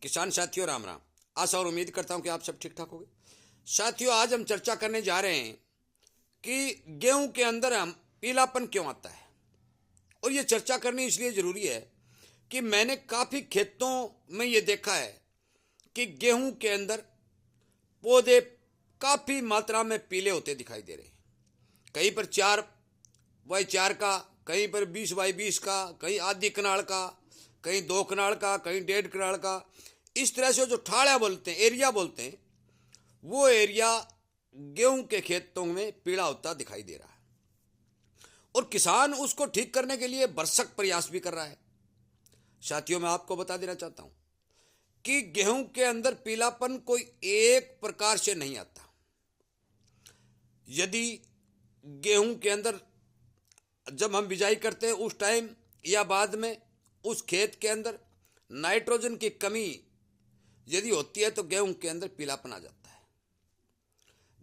किसान साथियों राम राम। आशा और उम्मीद करता हूं कि आप सब ठीक ठाक होंगे। साथियों, आज हम चर्चा करने जा रहे हैं कि गेहूं के अंदर हम पीलापन क्यों आता है। और ये चर्चा करनी इसलिए जरूरी है कि मैंने काफी खेतों में ये देखा है कि गेहूं के अंदर पौधे काफी मात्रा में पीले होते दिखाई दे रहे हैं। कहीं पर 4x4 का, कहीं पर 20x20 का, कहीं आधी कनाल का, कहीं 2 कनाल का, कहीं 1.5 कनाल का। इस तरह से जो ठाड़ा बोलते हैं, एरिया बोलते हैं, वो एरिया गेहूं के खेतों में पीला होता दिखाई दे रहा है। और किसान उसको ठीक करने के लिए भरसक प्रयास भी कर रहा है। साथियों, मैं आपको बता देना चाहता हूं कि गेहूं के अंदर पीलापन कोई एक प्रकार से नहीं आता। यदि गेहूं के अंदर जब हम बिजाई करते हैं उस टाइम या बाद में उस खेत के अंदर नाइट्रोजन की कमी यदि होती है तो गेहूं के अंदर पीलापन आ जाता है।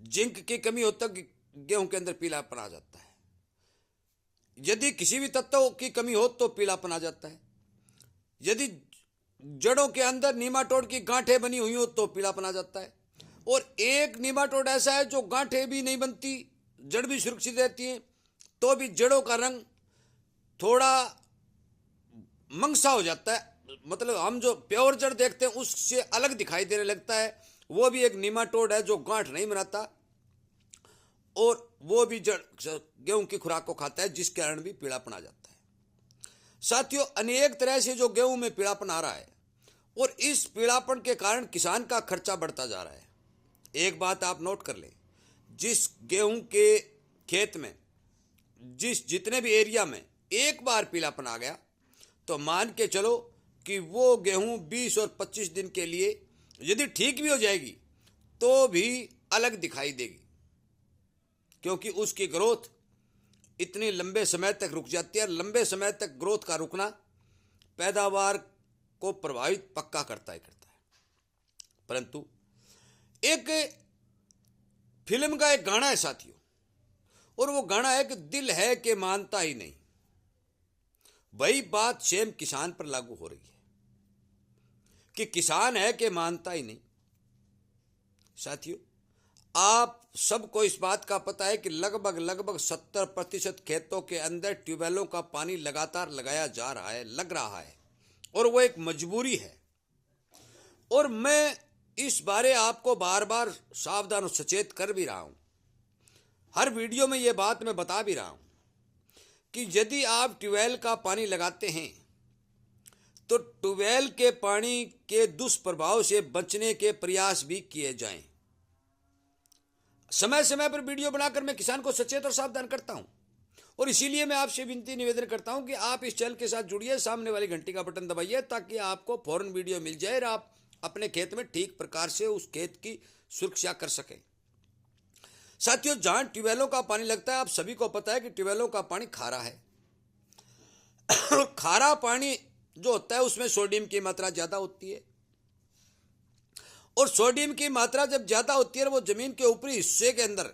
जिंक की कमी होता है, गेहूं के अंदर पीलापन आ जाता है। यदि किसी भी तत्व की कमी हो तो पीलापन आ जाता है। यदि जड़ों के अंदर नीमाटोड की गांठें बनी हुई हो तो पीलापन आ जाता है। और एक नीमाटोड ऐसा है जो गांठें भी नहीं बनती, जड़ भी सुरक्षित रहती है, तो भी जड़ों का रंग थोड़ा मंगसा हो जाता है। मतलब हम जो प्योर जड़ देखते हैं उससे अलग दिखाई देने लगता है। वो भी एक नीमाटोड है जो गांठ नहीं बनाता और वो भी जड़ गेहूं की खुराक को खाता है, जिसके कारण भी पीलापन आ जाता है। साथियों, अनेक तरह से जो गेहूं में पीलापन आ रहा है और इस पीलापन के कारण किसान का खर्चा बढ़ता जा रहा है। एक बात आप नोट कर लें, जिस गेहूं के खेत में जितने भी एरिया में एक बार पीलापन आ गया तो मान के चलो कि वो गेहूं 20 और 25 दिन के लिए यदि ठीक भी हो जाएगी तो भी अलग दिखाई देगी, क्योंकि उसकी ग्रोथ इतनी लंबे समय तक रुक जाती है। लंबे समय तक ग्रोथ का रुकना पैदावार को प्रभावित पक्का करता है। परंतु एक फिल्म का एक गाना है साथियों, और वो गाना है कि दिल है कि मानता ही नहीं। वही बात सेम किसान पर लागू हो रही है कि किसान है कि मानता ही नहीं। साथियों, आप सबको इस बात का पता है कि लगभग 70% खेतों के अंदर ट्यूबवेलों का पानी लगातार लगाया जा रहा है, लग रहा है, और वो एक मजबूरी है। और मैं इस बारे आपको बार बार सावधान और सचेत कर भी रहा हूं। हर वीडियो में ये बात मैं बता भी रहा हूं कि यदि आप ट्यूबवेल का पानी लगाते हैं तो ट्यूबवेल के पानी के दुष्प्रभाव से बचने के प्रयास भी किए जाएं। समय समय पर वीडियो बनाकर मैं किसान को सचेत और सावधान करता हूं, और इसीलिए मैं आपसे विनती निवेदन करता हूं कि आप इस चैनल के साथ जुड़िए, सामने वाली घंटी का बटन दबाइए ताकि आपको फौरन वीडियो मिल जाए और आप अपने खेत में ठीक प्रकार से उस खेत की सुरक्षा कर सकें। साथियों, जहां ट्यूबवेलों का पानी लगता है, आप सभी को पता है कि ट्यूबवेलों का पानी खारा है। खारा पानी जो होता है उसमें सोडियम की मात्रा ज्यादा होती है, और सोडियम की मात्रा जब ज्यादा होती है वो जमीन के ऊपरी हिस्से के अंदर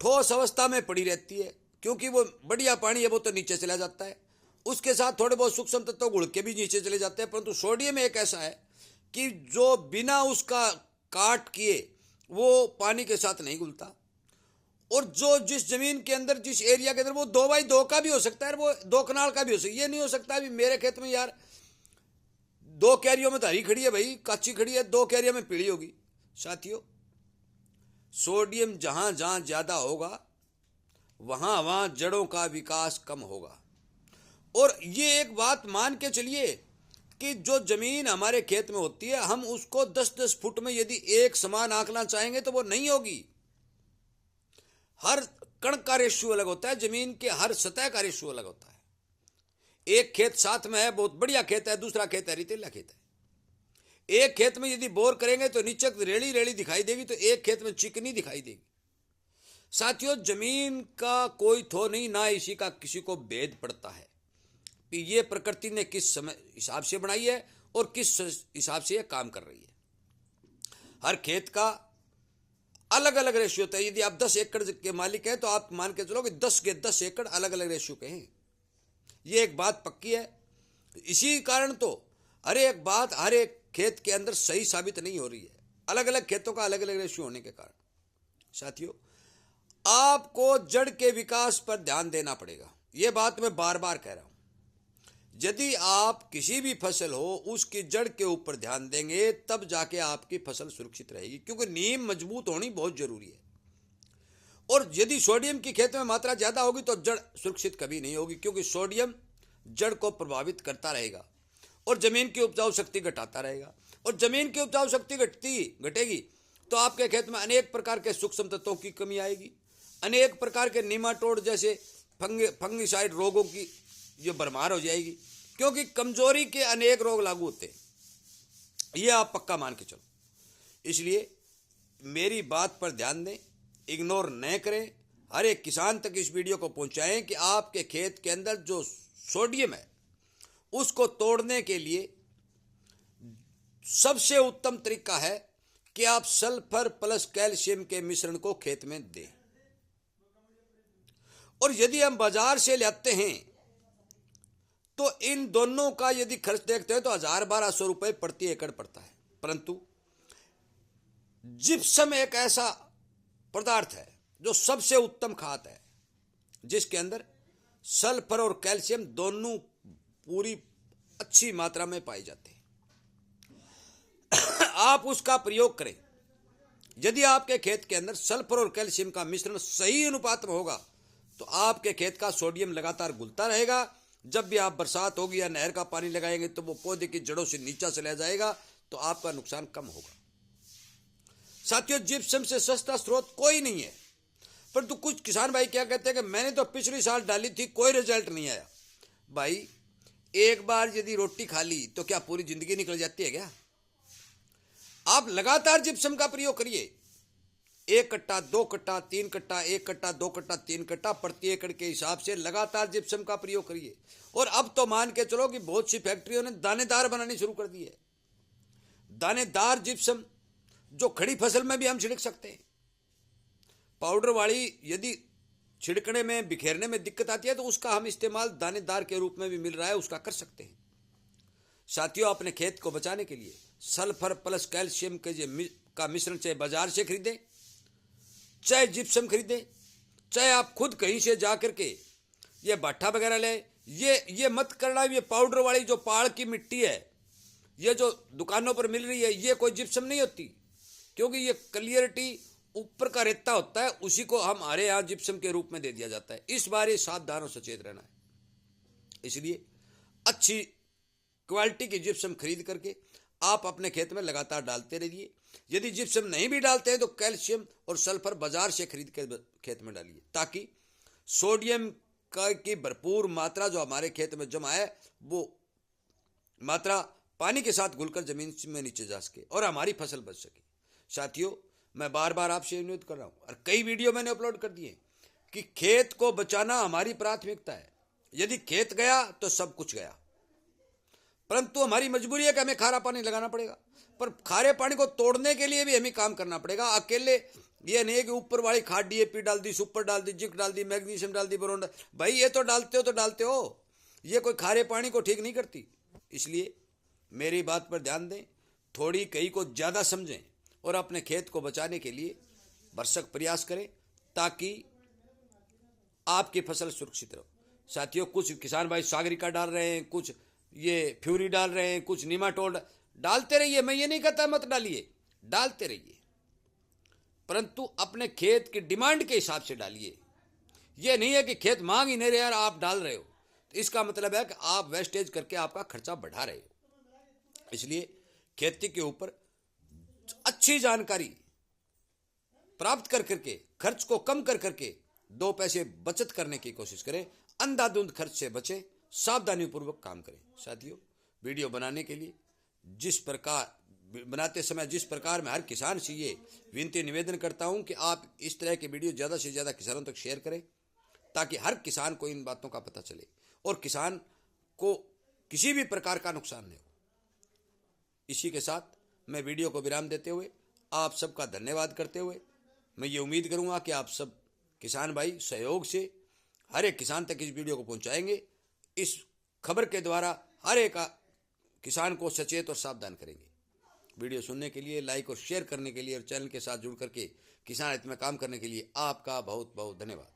ठोस अवस्था में पड़ी रहती है, क्योंकि वो बढ़िया पानी है वो तो नीचे चला जाता है, उसके साथ थोड़े बहुत सूक्ष्म तत्व घुल के भी नीचे चले जाते हैं। परंतु सोडियम एक ऐसा है कि जो बिना उसका काट किए वो पानी के साथ नहीं घुलता, और जो जिस जमीन के अंदर, जिस एरिया के अंदर, वो 2x2 का भी हो सकता है, वो 2 कनाल का भी हो सकता है। ये नहीं हो सकता अभी मेरे खेत में यार 2 क्यारियों में तो हरी खड़ी है भाई, कच्ची खड़ी है, 2 क्यारियों में पीली होगी। साथियों, सोडियम जहां जहां ज्यादा होगा वहां वहां जड़ों का विकास कम होगा। और ये एक बात मान के चलिए कि जो जमीन हमारे खेत में होती है, हम उसको 10-10 फुट में यदि एक समान आंकना चाहेंगे तो वो नहीं होगी। हर कण का रेशियो अलग होता है, जमीन के हर सतह का रेशियो अलग होता है। एक खेत साथ में है, बहुत बढ़िया खेत है, दूसरा खेत है रेतीला खेत है। एक खेत में यदि बोर करेंगे तो नीचे रेड़ी रेड़ी दिखाई देगी, तो एक खेत में चिकनी दिखाई देगी। साथियों, जमीन का कोई थो नहीं, ना इसी का किसी को भेद पड़ता है कि ये प्रकृति ने किस समय हिसाब से बनाई है और किस हिसाब से ये काम कर रही है। हर खेत का अलग अलग रेशियो होता है। यदि आप 10 एकड़ के मालिक हैं तो आप मान के चलो कि 10 के 10 एकड़ अलग अलग रेशियो के हैं। ये एक बात पक्की है। इसी कारण तो हर एक बात हर एक खेत के अंदर सही साबित नहीं हो रही है, अलग अलग खेतों का अलग अलग रेशियो होने के कारण। साथियों, आपको जड़ के विकास पर ध्यान देना पड़ेगा। यह बात मैं बार बार कह रहा हूं। यदि आप किसी भी फसल हो उसकी जड़ के ऊपर ध्यान देंगे तब जाके आपकी फसल सुरक्षित रहेगी, क्योंकि नींव मजबूत होनी बहुत जरूरी है। और यदि सोडियम की खेत में मात्रा ज्यादा होगी तो जड़ सुरक्षित कभी नहीं होगी, क्योंकि सोडियम जड़ को प्रभावित करता रहेगा और जमीन की उपजाऊ शक्ति घटाता रहेगा। और जमीन की उपजाऊ शक्ति घटेगी तो आपके खेत में अनेक प्रकार के सूक्ष्म तत्वों की कमी आएगी, अनेक प्रकार के निमाटोड जैसे फंगिसाइड रोगों की जो भरमार हो जाएगी, क्योंकि कमजोरी के अनेक रोग लागू होते हैं। ये आप पक्का मान के चलो। इसलिए मेरी बात पर ध्यान दें, इग्नोर न करें, हर एक किसान तक इस वीडियो को पहुंचाएं कि आपके खेत के अंदर जो सोडियम है उसको तोड़ने के लिए सबसे उत्तम तरीका है कि आप सल्फर प्लस कैल्शियम के मिश्रण को खेत में दें। और यदि हम बाजार से लाते हैं तो इन दोनों का यदि खर्च देखते हैं तो 1000-1200 रुपए प्रति एकड़ पड़ता है। परंतु जिप्सम एक ऐसा पदार्थ है जो सबसे उत्तम खाद है, जिसके अंदर सल्फर और कैल्शियम दोनों पूरी अच्छी मात्रा में पाए जाते हैं। आप उसका प्रयोग करें। यदि आपके खेत के अंदर सल्फर और कैल्शियम का मिश्रण सही अनुपात में होगा तो आपके खेत का सोडियम लगातार घुलता रहेगा। जब भी आप बरसात होगी या नहर का पानी लगाएंगे तो वो पौधे की जड़ों से नीचा चला जाएगा, तो आपका नुकसान कम होगा। साथियों, जिप्सम से सस्ता स्रोत कोई नहीं है। परंतु कुछ किसान भाई क्या कहते हैं कि मैंने तो पिछले साल डाली थी, कोई रिजल्ट नहीं आया। भाई, एक बार यदि रोटी खा ली तो क्या पूरी जिंदगी निकल जाती है क्या? आप लगातार जिप्सम का प्रयोग करिए। 1 कट्टा, 2 कट्टा, 3 कट्टा, 1 कट्टा, 2 कट्टा, 3 कट्टा प्रति एकड़ के हिसाब से लगातार जिप्सम का प्रयोग करिए। और अब तो मान के चलो कि बहुत सी फैक्ट्रियों ने दानेदार बनानी शुरू कर दी है। दानेदार जिप्सम जो खड़ी फसल में भी हम छिड़क सकते हैं। पाउडर वाली यदि छिड़कने में, बिखेरने में दिक्कत आती है तो उसका हम इस्तेमाल दानेदार के रूप में भी मिल रहा है, उसका कर सकते हैं। साथियों, अपने खेत को बचाने के लिए सल्फर प्लस कैल्शियम के का मिश्रण चाहे बाजार से खरीदें, चाहे जिप्सम खरीदें, चाहे आप खुद कहीं से जा करके ये बाठा वगैरह ले। ये मत करना, ये पाउडर वाली जो पहाड़ की मिट्टी है, ये जो दुकानों पर मिल रही है, ये कोई जिप्सम नहीं होती, क्योंकि ये क्लियरिटी ऊपर का रेता होता है, उसी को हमारे यहाँ जिप्सम के रूप में दे दिया जाता है। इस बार सावधान और सचेत रहना है। इसलिए अच्छी क्वालिटी की जिप्सम खरीद करके आप अपने खेत में लगातार डालते रहिए। यदि जिप्सम नहीं भी डालते हैं तो कैल्शियम और सल्फर बाजार से खरीद के खेत में डालिए, ताकि सोडियम की भरपूर मात्रा जो हमारे खेत में जमा है वो मात्रा पानी के साथ घुलकर जमीन में नीचे जा सके और हमारी फसल बच सके। साथियों, मैं बार बार आपसे अनुरोध कर रहा हूं और कई वीडियो मैंने अपलोड कर दिए कि खेत को बचाना हमारी प्राथमिकता है। यदि खेत गया तो सब कुछ गया, परंतु हमारी मजबूरी है कि हमें खारा पानी लगाना पड़ेगा। पर खारे पानी को तोड़ने के लिए भी हमें काम करना पड़ेगा। अकेले ये नहीं है कि ऊपर वाली खाद डीएपी डाल दी, सुपर डाल दी, जिंक डाल दी, मैग्नीशियम डाल दी, बोरोन। भाई, ये तो डालते हो, ये कोई खारे पानी को ठीक नहीं करती। इसलिए मेरी बात पर ध्यान दें, थोड़ी कहीं को ज़्यादा समझें और अपने खेत को बचाने के लिए भरसक प्रयास करें, ताकि आपकी फसल सुरक्षित रहो। साथियों, कुछ किसान भाई सागरिका डाल रहे हैं, कुछ ये फ्यूरी डाल रहे हैं, कुछ निमाटोड डालते रहिए। मैं ये नहीं कहता मत डालिए, डालते रहिए, परंतु अपने खेत की डिमांड के हिसाब से डालिए। ये नहीं है कि खेत मांग ही नहीं रहे यार आप डाल रहे हो, तो इसका मतलब है कि आप वेस्टेज करके आपका खर्चा बढ़ा रहे हो। इसलिए खेती के ऊपर अच्छी जानकारी प्राप्त कर करके खर्च को कम कर करके 2 पैसे बचत करने की कोशिश करें। अंधाधुंध खर्च से बचें, सावधानी पूर्वक काम करें। साथियों, वीडियो बनाने के लिए बनाते समय जिस प्रकार मैं हर किसान से ये विनती निवेदन करता हूं कि आप इस तरह के वीडियो ज़्यादा से ज़्यादा किसानों तक शेयर करें, ताकि हर किसान को इन बातों का पता चले और किसान को किसी भी प्रकार का नुकसान नहीं हो। इसी के साथ मैं वीडियो को विराम देते हुए आप सबका धन्यवाद करते हुए मैं ये उम्मीद करूंगा कि आप सब किसान भाई सहयोग से हर एक किसान तक इस वीडियो को पहुंचाएंगे। इस खबर के द्वारा हर एक किसान को सचेत और सावधान करेंगे। वीडियो सुनने के लिए, लाइक और शेयर करने के लिए और चैनल के साथ जुड़ करके किसान हित में काम करने के लिए आपका बहुत बहुत धन्यवाद।